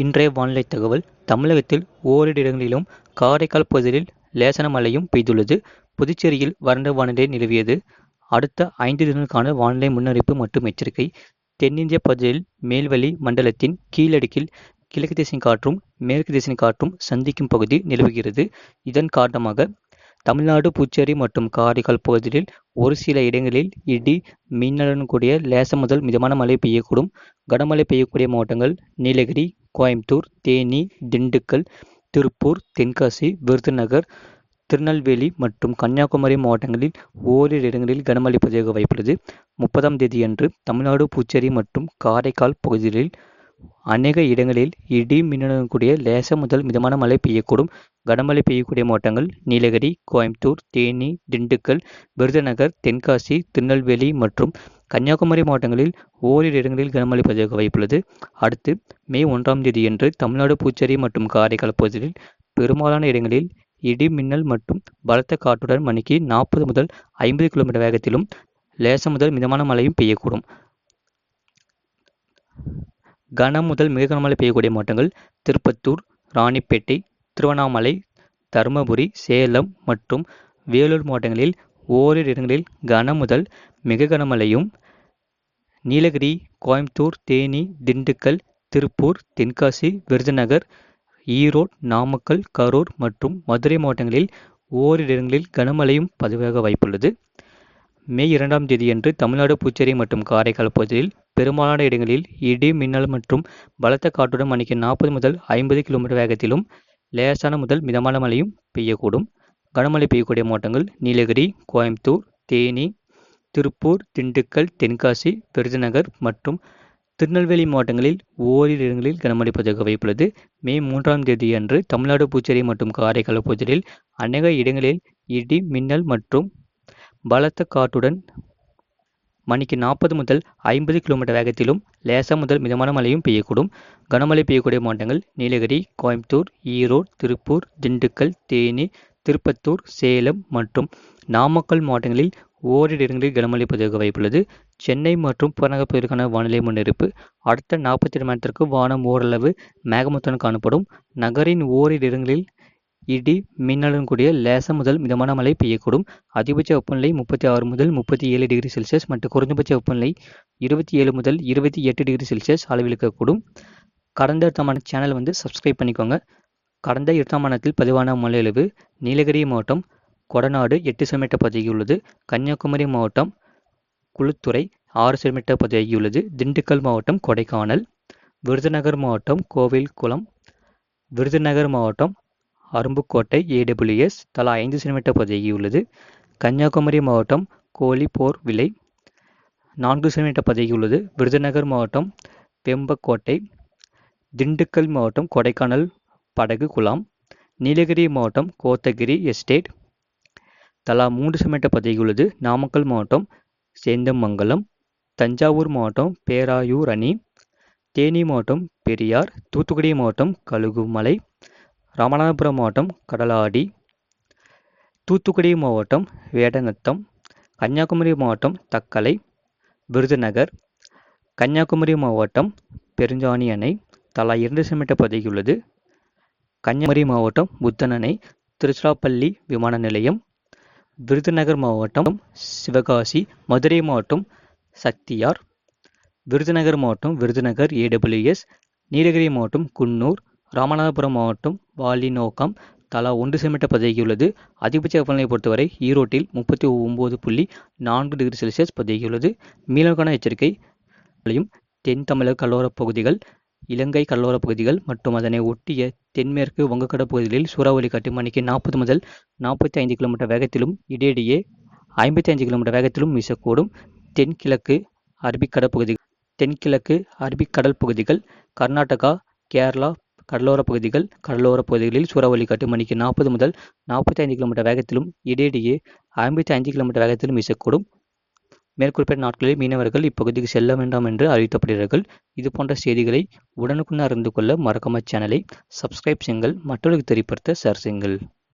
இன்றைய வானிலை தகவல். தமிழகத்தில் ஓரிரு இடங்களிலும் காரைக்கால் பகுதியில் லேசான மழையும் பெய்துள்ளது. புதுச்சேரியில் வறண்ட வானிலை நிலவியது. அடுத்த 5 தினங்களுக்கான வானிலை முன்னறிவிப்பு மற்றும் எச்சரிக்கை. தென்னிந்திய பகுதியில் மேல்வளி மண்டலத்தின் கீழடுக்கில் கிழக்கு திசை காற்றும் மேற்கு திசை காற்றும் சந்திக்கும் பகுதி நிலவுகிறது. இதன் காரணமாக தமிழ்நாடு, புதுச்சேரி மற்றும் காரைக்கால் பகுதிகளில் ஒரு சில இடங்களில் இடி மின்னலுடன் கூடிய லேச முதல் மிதமான மழை பெய்யக்கூடும். கனமழை பெய்யக்கூடிய மாவட்டங்கள் நீலகிரி, கோயம்புத்தூர், தேனி, திண்டுக்கல், திருப்பூர், தென்காசி, விருதுநகர், திருநெல்வேலி மற்றும் கன்னியாகுமரி மாவட்டங்களில் ஓரிரு இடங்களில் கனமழை பதிவாக வாய்ப்புள்ளது. 30ஆம் தேதியன்று தமிழ்நாடு, புதுச்சேரி மற்றும் காரைக்கால் பகுதிகளில் அநேக இடங்களில் இடி மின்னலுடன் கூடிய லேச முதல் மிதமான மழை பெய்யக்கூடும். கனமழை பெய்யக்கூடிய மாவட்டங்கள் நீலகிரி, கோயம்புத்தூர், தேனி, திண்டுக்கல், விருதுநகர், தென்காசி, திருநெல்வேலி மற்றும் கன்னியாகுமரி மாவட்டங்களில் ஓரிரு இடங்களில் கனமழை பதிவாக வாய்ப்புள்ளது. அடுத்து மே 1ஆம் தேதியன்று தமிழ்நாடு, புதுச்சேரி மற்றும் காரைக்கால் பகுதிகளில் பெரும்பாலான இடங்களில் இடி மின்னல் மற்றும் பலத்த காற்றுடன் மணிக்கு 40 முதல் 50 கிலோமீட்டர் வேகத்திலும் லேச முதல் மிதமான மழையும் பெய்யக்கூடும். கனம் முதல் மிக கனமழை பெய்யக்கூடிய மாவட்டங்கள் திருப்பத்தூர், ராணிப்பேட்டை, திருவண்ணாமலை, தருமபுரி, சேலம் மற்றும் வேலூர் மாவட்டங்களில் ஓரிரு இடங்களில் கனம் முதல் மிக கனமழையும், நீலகிரி, கோயம்புத்தூர், தேனி, திண்டுக்கல், திருப்பூர், தென்காசி, விருதுநகர், ஈரோடு, நாமக்கல், கரூர் மற்றும் மதுரை மாவட்டங்களில் ஓரிரு இடங்களில் கனமழையும் பதிவாக வாய்ப்புள்ளது. மே 2ஆம் தேதியன்று தமிழ்நாடு, புதுச்சேரி மற்றும் காரைக்கால் பகுதியில் பெரும்பாலான இடங்களில் இடி மின்னல் மற்றும் பலத்த காற்றுடன் மணிக்கு 40 முதல் 50 கிலோமீட்டர் வேகத்திலும் லேசான முதல் மிதமான மழையும் பெய்யக்கூடும். கனமழை பெய்யக்கூடிய மாவட்டங்கள் நீலகிரி, கோயம்புத்தூர், தேனி, திருப்பூர், திண்டுக்கல், தென்காசி, விருதுநகர் மற்றும் திருநெல்வேலி மாவட்டங்களில் ஓரிரு இடங்களில் கனமழை பதிவாக வாய்ப்புள்ளது. மே 3ஆம் தேதியன்று தமிழ்நாடு, புதுச்சேரி மற்றும் காரைக்கால் பகுதிகளில் அநேக இடங்களில் இடி மின்னல் மற்றும் பலத்த காற்றுடன் மணிக்கு 40 முதல் 50 கிலோமீட்டர் வேகத்திலும் லேசா முதல் மிதமான மழையும் பெய்யக்கூடும். கனமழை பெய்யக்கூடிய மாவட்டங்கள் நீலகிரி, கோயம்புத்தூர், ஈரோடு, திருப்பூர், திண்டுக்கல், தேனி, திருப்பத்தூர், சேலம் மற்றும் நாமக்கல் மாவட்டங்களில் ஓரிரு இடங்களில் கனமழை பதிவாக வாய்ப்புள்ளது. சென்னை மற்றும் புறநகர் பகுதிகளுக்கான வானிலை முன்னறிவிப்பு. அடுத்த 42 மணி நேரத்திற்கு வானம் ஓரளவு மேகமூட்டத்துடன் காணப்படும். நகரின் ஓரிரு இடங்களில் இடி மின்னலுடன் கூடிய லேச முதல் மிதமான மழை பெய்யக்கூடும். அதிகபட்ச வெப்பநிலை 36 முதல் 37 டிகிரி செல்சியஸ் மற்றும் குறைந்தபட்ச வெப்பநிலை 27 முதல் 28 டிகிரி செல்சியஸ் அளவில் இருக்கக்கூடும். கடந்த 8ஆம் சேனல் சப்ஸ்கிரைப் பண்ணிக்கோங்க. கடந்த 8ஆம் மாதத்தில் பதிவான மழை அளவு நீலகிரி மாவட்டம் கொடநாடு 8 சென்டிமீட்டர் பதிவாகியுள்ளது. கன்னியாகுமரி மாவட்டம் குளுத்துறை 6 சென்டிமீட்டர் பதிவாகியுள்ளது. திண்டுக்கல் மாவட்டம் கொடைக்கானல், விருதுநகர் மாவட்டம் கோவில்குளம், விருதுநகர் மாவட்டம் அரும்புக்கோட்டை AWS தலா 5 சென்டிமீட்டர் பதிவாகியுள்ளது. கன்னியாகுமரி மாவட்டம் கோழிப்போர்விளை 4 சென்டிமீட்டர் பதிவாகியுள்ளது. விருதுநகர் மாவட்டம் வெம்பக்கோட்டை, திண்டுக்கல் மாவட்டம் கொடைக்கானல் படகு குலாம், நீலகிரி மாவட்டம் கோத்தகிரி எஸ்டேட் தலா 3 சென்டிமீட்டர் பதிவாகியுள்ளது. நாமக்கல் மாவட்டம் சேந்தமங்கலம், தஞ்சாவூர் மாவட்டம் பேராயூர் அணி, தேனி மாவட்டம் பெரியார், தூத்துக்குடி மாவட்டம் கழுகுமலை, ராமநாதபுரம் மாவட்டம் கடலாடி, தூத்துக்குடி மாவட்டம் வேடநத்தம், கன்னியாகுமரி மாவட்டம் தக்கலை, விருதுநகர், கன்னியாகுமரி மாவட்டம் பெருஞ்சாணி அணை தலா 2 சென்டிமீட்டர் பதிவாகியுள்ளது. கன்னியாகுமரி மாவட்டம் புத்தன் அணை, திருச்சிராப்பள்ளி விமான நிலையம், விருதுநகர் மாவட்டம் சிவகாசி, மதுரை மாவட்டம் சக்தியார், விருதுநகர் மாவட்டம் விருதுநகர் AWS, நீலகிரி மாவட்டம் குன்னூர், ராமநாதபுரம் மாவட்டம் வாலிநோக்கம் தலா 1 சென்டிமீட்டர் பதிவாகியுள்ளது. அதிகபட்ச வெப்பநிலையை பொறுத்தவரை ஈரோட்டில் 39.4 டிகிரி செல்சியஸ் பதிவாகியுள்ளது. மீனவர்களுக்கான எச்சரிக்கை. தென் தமிழக கடலோரப் பகுதிகள், இலங்கை கடலோரப் பகுதிகள் மற்றும் அதனை ஒட்டிய தென்மேற்கு வங்கக்கடல் பகுதிகளில் சூறாவளி காற்று மணிக்கு 40 முதல் 45 கிலோமீட்டர் வேகத்திலும் இடையிடையே 55 கிலோமீட்டர் வேகத்திலும் வீசக்கூடும். தென்கிழக்கு அரபிக்கடல் பகுதிகள், கர்நாடகா, கேரளா கடலோரப் பகுதிகளில் சூறாவளி காற்று மணிக்கு 40 முதல் 45 கிலோமீட்டர் வேகத்திலும் இடையிடையே 55 கிலோமீட்டர் வேகத்திலும் வீசக்கூடும். மேற்குறிப்பிட்ட நாட்களில் மீனவர்கள் இப்பகுதிக்கு செல்ல வேண்டாம் என்று அறிவிக்கப்படுகிறார்கள். இது போன்ற செய்திகளை உடனுக்குடன் அறிந்து கொள்ள மறக்காம சேனலை சப்ஸ்கிரைப் செய்யுங்கள். மற்றவர்களுக்கு தெரியப்படுத்த ஷேர் செய்யுங்கள்.